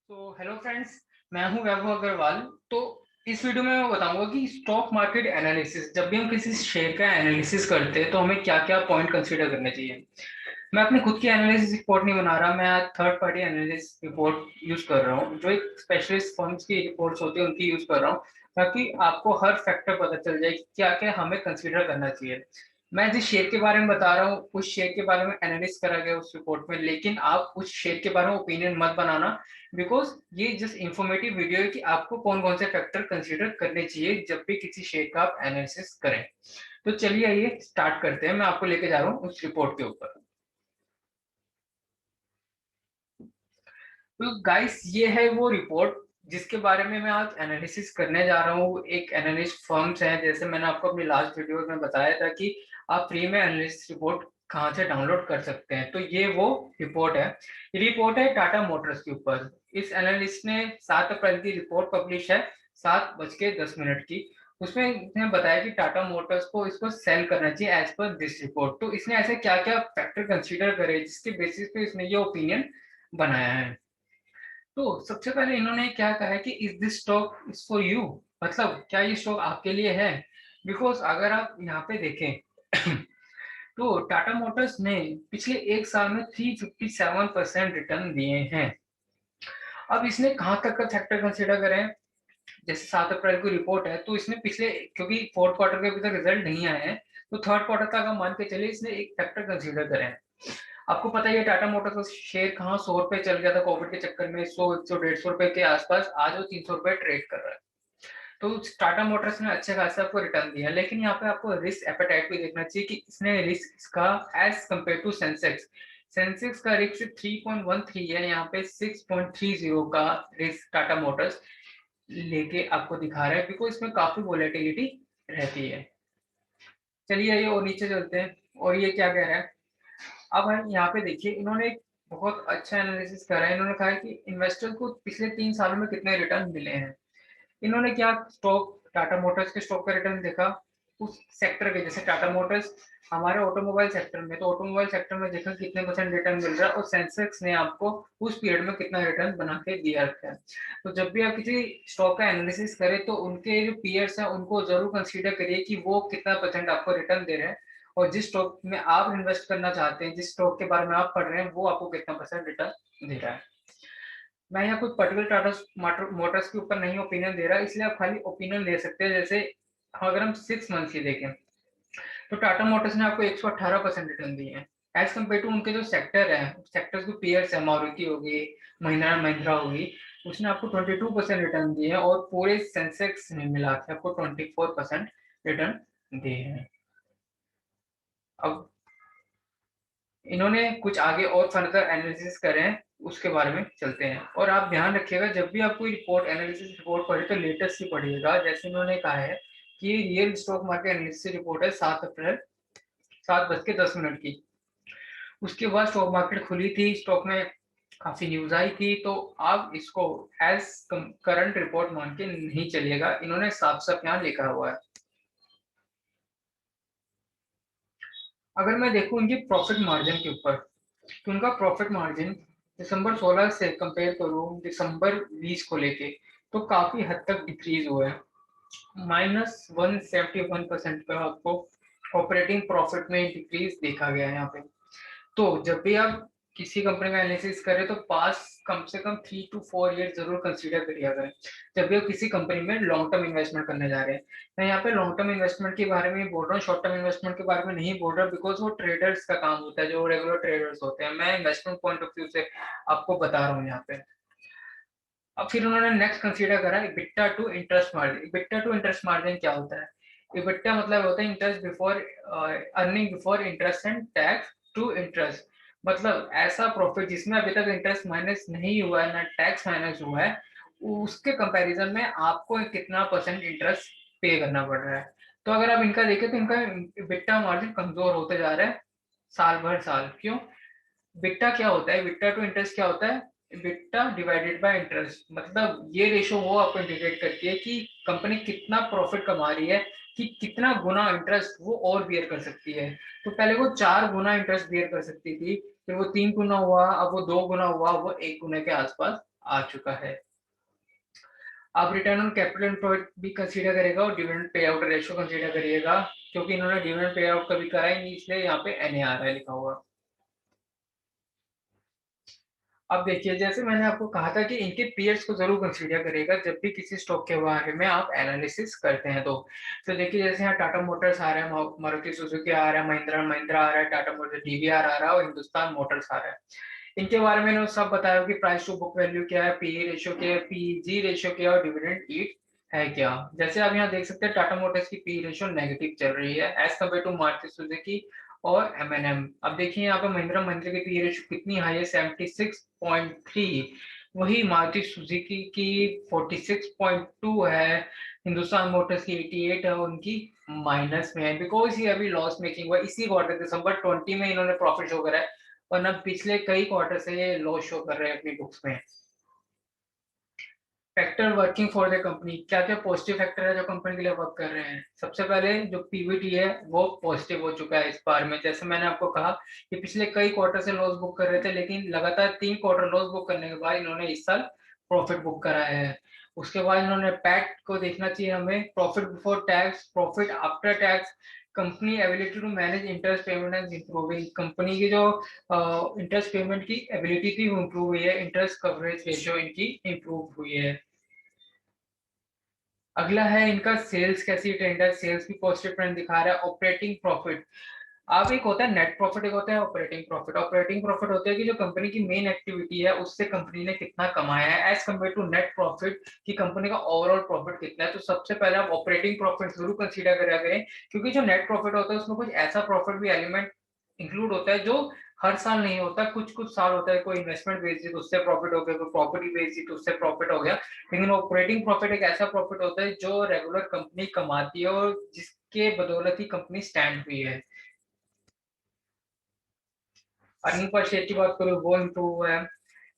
तो hello friends, मैं हूं वैभव अग्रवाल। तो इस वीडियो में मैं बताऊंगा कि स्टॉक मार्केट एनालिसिस, जब भी हम किसी शेयर का एनालिसिस करते हैं तो हमें क्या क्या पॉइंट कंसीडर करने चाहिए। मैं अपनी खुद की एनालिसिस रिपोर्ट नहीं बना रहा, मैं third party analysis report use कर रहा हूँ, जो एक स्पेशलिस्ट फर्म्स की रिपोर्ट्स होती है उनकी यूज कर रहा हूँ, ताकि आपको हर फैक्टर पता चल जाए कि क्या क्या हमें कंसीडर करना चाहिए। मैं जिस शेयर के बारे में बता रहा हूँ उस शेयर के बारे में एनालिसिस करा गया उस रिपोर्ट में, लेकिन आप उस शेयर के बारे में ओपिनियन मत बनाना, बिकॉज ये जस्ट इंफॉर्मेटिव वीडियो है कि आपको कौन कौन से फैक्टर कंसीडर करने चाहिए जब भी किसी शेयर का आप एनालिसिस करें। तो चलिए आइए स्टार्ट करते हैं, मैं आपको लेके जा रहा हूँ उस रिपोर्ट के ऊपर। तो गाइस, ये है वो रिपोर्ट जिसके बारे में मैं आज एनालिसिस करने जा रहा हूँ। एक एनालिस्ट फर्म्स है, जैसे मैंने आपको अपनी लास्ट वीडियो में बताया था कि आप फ्री में एनालिसिस रिपोर्ट कहाँ से डाउनलोड कर सकते हैं। तो ये वो रिपोर्ट है। ये रिपोर्ट है टाटा मोटर्स के ऊपर। इस एनालिस्ट ने 7 अप्रैल की रिपोर्ट पब्लिश है, 7:10 की। उसमें इसने बताया कि टाटा मोटर्स को इसको सेल करना चाहिए एज पर दिस रिपोर्ट। तो इसने ऐसे क्या क्या फैक्टर कंसीडर करे जिसके बेसिस पे इसने ये ओपिनियन बनाया है। तो सबसे पहले इन्होंने क्या कहा है कि is this stock is for you, मतलब क्या ये स्टॉक आपके लिए है। बिकॉज अगर आप यहाँ पे देखें तो टाटा मोटर्स ने पिछले एक साल में 357% रिटर्न दिए हैं। अब इसने कहाँ तक का फैक्टर कंसिडर करें, जैसे 7 अप्रैल की रिपोर्ट है तो इसने पिछले, क्योंकि फोर्थ क्वार्टर के अभी तक रिजल्ट नहीं आए हैं, तो थर्ड क्वार्टर तक हम मान के चले इसने एक फैक्टर कंसीडर करें। आपको पता ही है टाटा मोटर्स का शेयर कहाँ 100 रुपए चल गया था कोविड के चक्कर में, 100 100 150 रुपए के आसपास। आज वो 300 रुपए ट्रेड कर रहा है। तो टाटा मोटर्स ने अच्छे खासा आपको रिटर्न दिया, लेकिन यहाँ पे आपको रिस्क एपेटाइट भी देखना चाहिए कि इसने रिस्क इसका as compare to Sensex, Sensex का रिस्क 3.13 है, यहाँ पे 6.30 का रिस्क टाटा मोटर्स लेके आपको दिखा रहा है, बिकॉज इसमें काफी वोलेटिलिटी रहती है। चलिए ये और नीचे चलते हैं, और ये क्या कह रहा है। अब हम यहाँ पे देखिए, इन्होंने एक बहुत अच्छा एनालिसिस करा है। इन्होंने कहा है कि इन्वेस्टर को पिछले 3 सालों में कितने रिटर्न मिले हैं। इन्होंने क्या स्टॉक, टाटा मोटर्स के स्टॉक का रिटर्न देखा उस सेक्टर के, जैसे टाटा मोटर्स हमारे ऑटोमोबाइल सेक्टर में, तो ऑटोमोबाइल सेक्टर में देखा कितने परसेंट रिटर्न मिल रहा है, और सेंसेक्स ने आपको उस पीरियड में कितना रिटर्न बना के दिया रखा है। तो जब भी आप किसी स्टॉक का एनालिसिस करें तो उनके जो पीयर्स हैं उनको जरूर कंसीडर करिए कि वो कितना परसेंट आपको रिटर्न दे रहे हैं, और जिस स्टॉक में आप इन्वेस्ट करना चाहते हैं, जिस स्टॉक के बारे में आप पढ़ रहे हैं, वो आपको कितना परसेंट रिटर्न दे रहा है। मैं यहाँ कुछ पर्टिकुलर टाटा मोटर्स के ऊपर नहीं ओपिनियन दे रहा, इसलिए आप खाली ओपिनियन ले सकते हैं। जैसे अगर हम 6 मंथ की देखें तो टाटा मोटर्स ने आपको 118% रिटर्न दिए हैं, एज कम्पेयर टू उनके जो सेक्टर है, सेक्टर्स के पीयर्स है, मारुति होगी, महिंद्रा महिंद्रा होगी, उसने आपको 22% रिटर्न दिए हैं, और पूरे सेंसेक्स में मिला के आपको 24% रिटर्न दिए हैं। अब इन्होंने कुछ आगे और फर्दर एनालिसिस करे हैं, उसके बारे में चलते हैं। और आप ध्यान रखिएगा जब भी आप कोई रिपोर्ट, एनालिसिस रिपोर्ट पढ़े तो लेटेस्ट ही पढ़िएगा। जैसे इन्होंने कहा है कि real stock market analysis report है 7 अप्रैल 7:10 की। उसके बाद स्टॉक मार्केट खुली थी, स्टॉक में काफी न्यूज आई थी, तो आप इसको एज करंट रिपोर्ट मान के नहीं चलिएगा। इन्होंने साफ साफ यहाँ लिखा हुआ है। अगर मैं देखूं इनकी प्रॉफिट मार्जिन के ऊपर, तो उनका प्रॉफिट मार्जिन दिसंबर 16 से कंपेयर करूं दिसंबर 20 को लेके, तो काफी हद तक डिक्रीज हुआ है। -171% का आपको ऑपरेटिंग प्रॉफिट में डिक्रीज देखा गया है यहाँ पे। तो जब भी आप किसी कंपनी का एनालिसिस करें तो पास कम से कम 3 to 4 ईयर जरूर कंसीडर करिए करें, जब भी आप किसी कंपनी में लॉन्ग टर्म इन्वेस्टमेंट करने जा रहे हैं। मैं यहाँ पे लॉन्ग टर्म इन्वेस्टमेंट के बारे में बोल रहा हूँ, शॉर्ट टर्म इन्वेस्टमेंट के बारे में नहीं बोल रहा, बिकॉज वो ट्रेडर्स का काम होता है, जो रेगुलर ट्रेडर्स होते हैं। मैं इन्वेस्टमेंट पॉइंट ऑफ व्यू से आपको बता रहा हूँ यहाँ पे। अब फिर उन्होंने नेक्स्ट कंसीडर करा EBITDA to interest margin. EBITDA to interest margin क्या होता है? इबिट्टा मतलब होता है interest before, earning before interest and tax to interest. मतलब ऐसा प्रॉफिट जिसमें अभी तक इंटरेस्ट माइनस नहीं हुआ है ना टैक्स माइनस हुआ है, उसके कंपैरिजन में आपको कितना परसेंट इंटरेस्ट पे करना पड़ रहा है। तो अगर आप इनका देखें तो इनका इबिट्टा मार्जिन कमजोर होते जा रहा है साल भर साल। क्यों? बिट्टा क्या होता है, बिट्टा टू इंटरेस्ट क्या होता है, बिट्टा डिवाइडेड बाय इंटरेस्ट। मतलब ये रेशो वो आपको इंडिकेट करती है कि कंपनी कितना प्रॉफिट कमा रही है, कि कितना गुना इंटरेस्ट वो और बियर कर सकती है। तो पहले वो 4 गुना इंटरेस्ट बियर कर सकती थी, फिर वो 3 गुना हुआ, अब वो 2 गुना हुआ, वो 1 गुना के आसपास आ चुका है। आप रिटर्न ऑन कैपिटल एम्प्लॉयड भी कंसीडर करेगा और dividend pay out ratio consider करिएगा, क्योंकि इन्होंने डिविडेंड पे आउट कभी करा ही नहीं, इसलिए यहाँ पे एनए आ रहा है लिखा हुआ। अब देखिए, जैसे मैंने आपको कहा था कि इनके पीयर्स को जरूर कंसीडर करेगा जब भी किसी स्टॉक के बारे में आप एनालिसिस करते हैं। तो देखिए, जैसे यहाँ टाटा मोटर्स आ रहा है, मारुति सुजुकी आ रहा है, महिंद्रा महिंद्रा आ रहा है, टाटा मोटर्स डीवीआर आ रहा है और हिंदुस्तान मोटर्स आ रहा है। इनके बारे में सब बताया कि प्राइस टू बुक वैल्यू क्या है, पीई रेशियो क्या है, पीजी रेशियो क्या है और डिविडेंड ईट है क्या। जैसे आप यहाँ देख सकते हैं, टाटा मोटर्स की पी रेशियो नेगेटिव चल रही है as compare to Maruti Suzuki और एमएनएम। अब देखिए यहाँ पे महिंद्रा महिंद्रा की पी रेशियो कितनी हाई है, 76.3। वही मारुति सुजुकी की 46.2 है, हिंदुस्तान मोटर्स की 88 है, उनकी माइनस में है, बिकॉज ये अभी लॉस मेकिंग हुआ। इसी क्वार्टर दिसंबर 20 में इन्होंने प्रॉफिट शो करा है, वरना पिछले कई क्वार्टर से ये लॉस शो कर रहे हैं अपनी बुक्स में। Factor working for the company, क्या क्या पॉजिटिव फैक्टर है जो कंपनी के लिए वर्क कर रहे हैं। सबसे पहले जो पीवीटी है वो पॉजिटिव हो चुका है इस बार में। जैसे मैंने आपको कहा कि पिछले कई क्वार्टर से लॉस बुक कर रहे थे, लेकिन लगातार 3 क्वार्टर लॉस बुक करने के बाद इन्होंने इस साल प्रॉफिट बुक कराया है। उसके बाद इन्होंने पैट को देखना चाहिए हमें, profit before tax, profit after tax, company ability to manage interest payment and improving, company की जो इंटरेस्ट पेमेंट की एबिलिटी थी वो इंप्रूव हुई है, इंटरेस्ट कवरेज रेशियो इनकी इंप्रूव हुई है। अगला है इनका सेल्स कैसी ट्रेंड है, सेल्स भी पॉजिटिव ट्रेंड दिखा रहा है। ऑपरेटिंग प्रॉफिट, अब एक होता है नेट प्रॉफिट, एक होता है ऑपरेटिंग प्रॉफिट। ऑपरेटिंग प्रॉफिट होता है कि जो कंपनी की मेन एक्टिविटी है उससे कंपनी ने कितना कमाया है as compare to net profit की कंपनी का ओवरऑल प्रॉफिट कितना है। तो सबसे पहले आप ऑपरेटिंग प्रॉफिट जरूर कंसीडर करा करें, क्योंकि जो नेट प्रॉफिट होता है उसमें कुछ ऐसा प्रॉफिट भी एलिमेंट इंक्लूड होता है जो हर साल नहीं होता, कुछ कुछ साल होता है। कोई इन्वेस्टमेंट बेस्ड थी तो उससे प्रॉफिट हो गया, कोई प्रॉपर्टी बेस्ड थी तो उससे प्रॉफिट हो गया। लेकिन ऑपरेटिंग प्रॉफिट एक ऐसा प्रॉफिट होता है जो रेगुलर कंपनी कमाती है और जिसके बदौलत ही कंपनी स्टैंड हुई है। अर्निंग पर शेयर की बात करूँ वो इम्प्रूव है।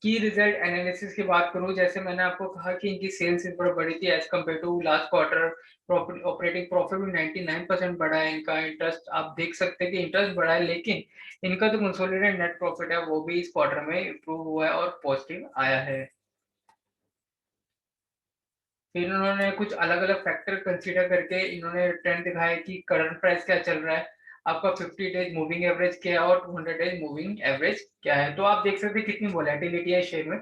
की रिजल्ट एनालिसिस की बात करूँ, जैसे मैंने आपको कहा कि इनकी सेल्स इस बार बढ़ी थी as compare to last quarter. Operating profit भी 99% बढ़ा है इनका। इंटरेस्ट आप देख सकते हैं कि इंटरेस्ट बढ़ा है, लेकिन इनका जो कंसोलिडेटेड नेट प्रॉफिट है वो भी इस क्वार्टर में इम्प्रूव हुआ है और पॉजिटिव आया है। फिर उन्होंने कुछ अलग अलग फैक्टर कंसीडर करके इन्होंने ट्रेंड दिखाया कि करंट प्राइस क्या चल रहा है, आपका 50 डेज मूविंग एवरेज क्या है और 200 डेज मूविंग एवरेज क्या है। तो आप देख सकते हैं कितनी वोलेटिलिटी है शेयर में।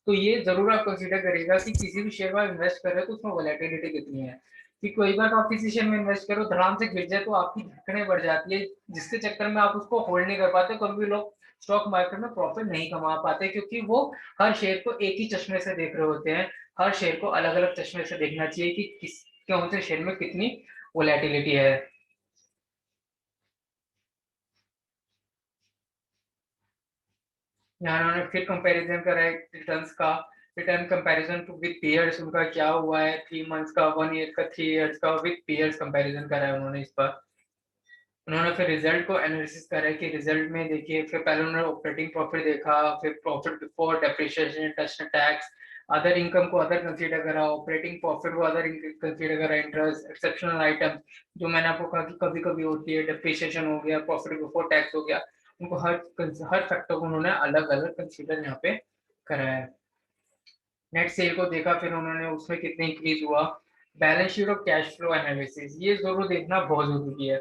तो ये जरूर आप कंसीडर करेगा कि किसी भी शेयर में इन्वेस्ट कर रहे हो तो उसमें वोलेटिलिटी कितनी है। कि कोई बार आप किसी शेयर में इन्वेस्ट करो, धड़ाम से गिर जाए तो आपकी धड़कनें बढ़ जाती है, जिसके चक्कर में आप उसको होल्ड नहीं कर पाते। कभी भी लोग स्टॉक मार्केट में प्रॉफिट नहीं कमा पाते, क्योंकि वो हर शेयर को एक ही चश्मे से देख रहे होते हैं। हर शेयर को अलग अलग चश्मे से देखना चाहिए कि किस कौन से शेयर में कितनी वोलेटिलिटी है। यहाँ उन्होंने फिर कंपैरिजन करा है रिटर्न्स का, return comparison to with peers उनका क्या हुआ है, 3 मंथ्स का, 1 ईयर का, 3 इयर्स का, विद पीयर्स कंपैरिजन करा है उन्होंने इस बार। उन्होंने फिर रिजल्ट को एनालिसिस करा है कि रिजल्ट में देखिए, फिर पहले उन्होंने ऑपरेटिंग प्रॉफिट देखा, फिर profit before depreciation interest tax, other income को अदर कंसीडर करा, ऑपरेटिंग प्रॉफिट को अदर कंसीडर करा, इंटरेस्ट, एक्सेप्शनल आइटम जो मैंने आपको कहा कि कभी कभी होती है, डेप्रिसिएशन हो गया, प्रॉफिट बिफोर टैक्स हो गया, उनको हर फैक्टर को उन्होंने अलग अलग कंसीडर यहाँ पे करा है। नेट सेल को देखा फिर उन्होंने, उसमें कितने इंक्रीज हुआ। बैलेंस शीट और कैश फ्लो एनालिसिस ये जरूर देखना बहुत जरूरी है,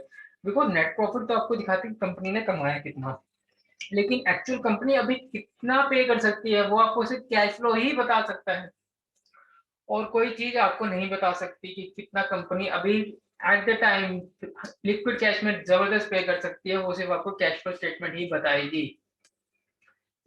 बिकॉज नेट प्रॉफिट तो आपको दिखाती है कंपनी ने कमाया कितना, लेकिन एक्चुअल कंपनी अभी कितना पे कर सकती है वो आपको सिर्फ कैश फ्लो ही बता सकता है। और कोई चीज आपको नहीं बता सकती कि कितना कंपनी अभी at the time liquid cash में जबरदस्त पे कर सकती है, वो सिर्फ आपको कैश फ्लो स्टेटमेंट ही बताएगी।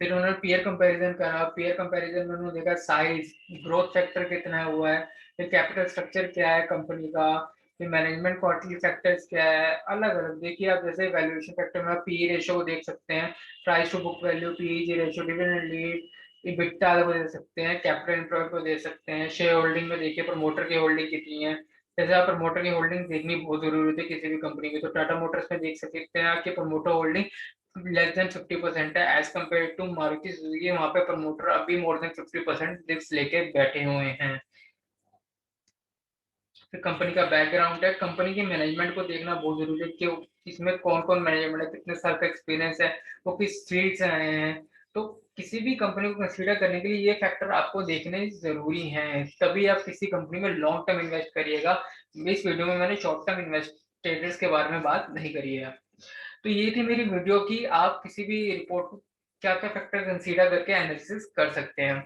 फिर उन्होंने पीयर कंपैरिजन करा, पीयर कंपैरिजन में उन्होंने देखा साइज, ग्रोथ फैक्टर कितना हुआ है, फिर कैपिटल स्ट्रक्चर क्या है कंपनी का, फिर मैनेजमेंट क्वार्टरली फैक्टर्स क्या है, अलग अलग देखिए आप। जैसे वैल्यूएशन फैक्टर में आप पी रेशियो को देख सकते हैं, price to book value, PE ratio, dividend yield, EBITDA को दे सकते हैं, कैपिटल एम्प्लॉयड को दे सकते हैं। शेयर होल्डिंग में देखिए प्रमोटर की होल्डिंग कितनी है। जैसे आप प्रमोटर की होल्डिंग देखनी बहुत जरूरी होती है किसी भी कंपनी में, तो टाटा मोटर्स में देख सकते हैं आपके प्रमोटर होल्डिंग लेस देन 50% है as compare to Maruti Suzuki, वहां पे प्रमोटर अभी मोर देन 50% डिप्स लेके बैठे हुए हैं। फिर कंपनी का बैकग्राउंड है, कंपनी के मैनेजमेंट को देखना बहुत जरूरी है कि इसमें कौन कौन मैनेजमेंट है, कितने साल का एक्सपीरियंस है, वो किस फील्ड से आए हैं। तो किसी भी कंपनी को कंसीडर करने के लिए ये फैक्टर आपको देखने जरूरी हैं, तभी आप किसी कंपनी में लॉन्ग टर्म इन्वेस्ट करिएगा। इस वीडियो में मैंने शॉर्ट टर्म इन्वेस्टर्स के बारे में बात नहीं करी है। तो ये थी मेरी वीडियो की आप किसी भी रिपोर्ट को क्या क्या फैक्टर कंसीडर करके एनालिसिस कर सकते हैं।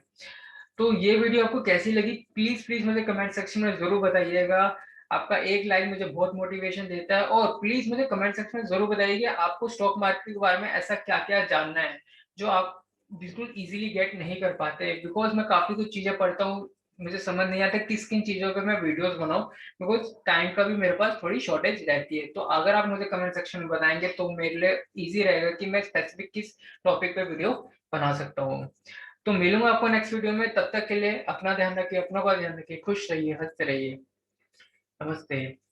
तो ये वीडियो आपको कैसी लगी प्लीज प्लीज मुझे कमेंट सेक्शन में जरूर बताइएगा। आपका एक लाइक मुझे बहुत मोटिवेशन देता है, और प्लीज मुझे कमेंट सेक्शन में जरूर बताइए कि आपको स्टॉक मार्केट के बारे में ऐसा क्या क्या जानना है जो आप बिल्कुल इजीली गेट नहीं कर पाते। बिकॉज मैं काफी कुछ चीजें पढ़ता हूँ, मुझे समझ नहीं आता किस किन चीजों पे मैं वीडियोस बनाऊं, बिकॉज टाइम का भी मेरे पास थोड़ी शॉर्टेज रहती है। तो अगर आप मुझे कमेंट सेक्शन में बताएंगे तो मेरे लिए इजी रहेगा कि मैं स्पेसिफिक किस टॉपिक पे वीडियो बना सकता हूँ। तो मिलूंगा आपको नेक्स्ट वीडियो में, तब तक के लिए अपना ध्यान रखिए, अपनों का ध्यान रखिए, खुश रहिए, हंसते रहिए। नमस्ते।